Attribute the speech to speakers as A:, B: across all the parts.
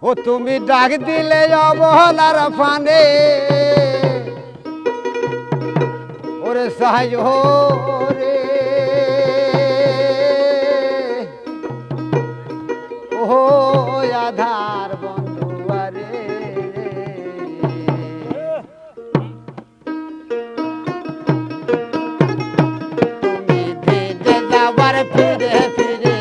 A: ও তুমি ডাক দিলে অবহেলার ফানে ওরে সাহায্য রে ও আধার বন্ধু রে তুমি ফিরে যাবার ফিরে ফিরে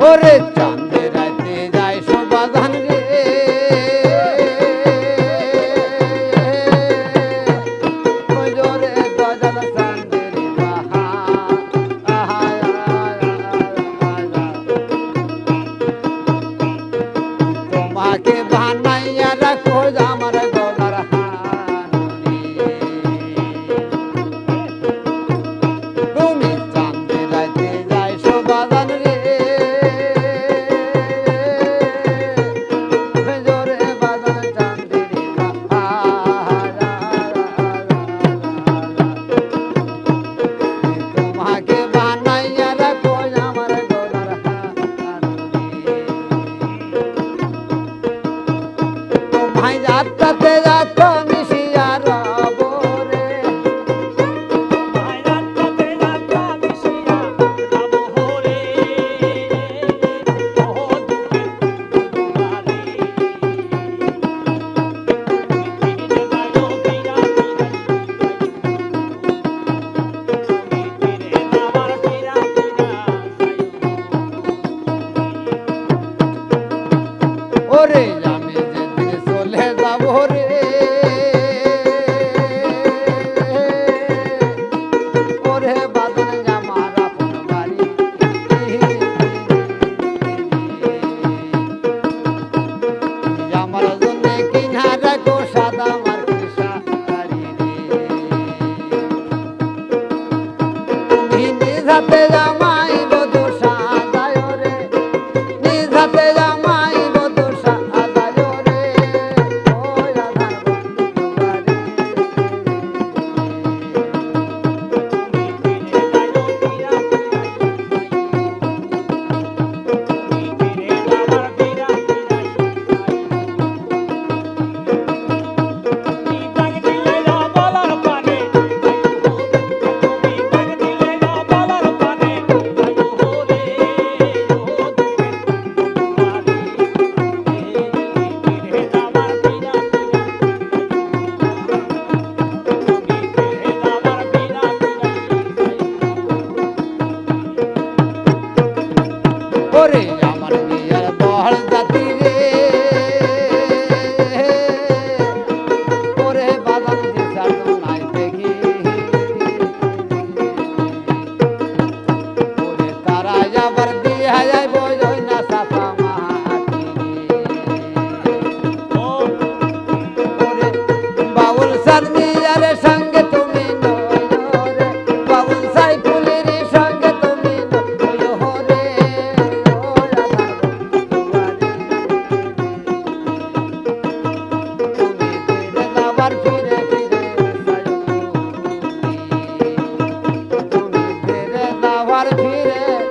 A: ওরে চাঁদে রাতে যায় সমাধান রে জোরে গজাল চাঁদের বাহা তোমাকে বানাইয়া রাখো আমার গলার হানি তুমি চাঁদে রাতে যায় সমাধান রে যাত্রাতে যাত্র মিশিয়া রব রে যাত্রাতে যাত্র মিশিয়া রব রে ওরে আমি যেদিন চলে যাব রে ওরে বাদন আমার আপন বাড়ি আমার জন্য কিনা রাখো সাদা আমার শাড়ি রে নিজ হাতে জামাই বধূ সাজায় রে নিজ হাতে জামাই বধূ সাজায় রে ওই আধার বন্ধু বাড়ি ওরে আমার বিয়ার বহল জাতি রে ওরে বাজান দিশা নাই দেখি ওরে তারা যাবার দিয়া যায় বই না সাফা মাটি ওরে বাউল সার মিয়ার সঙ্গে তুমি নয়রে বাউল সাইফুলের সঙ্গে তুমি নয়রে ফিরে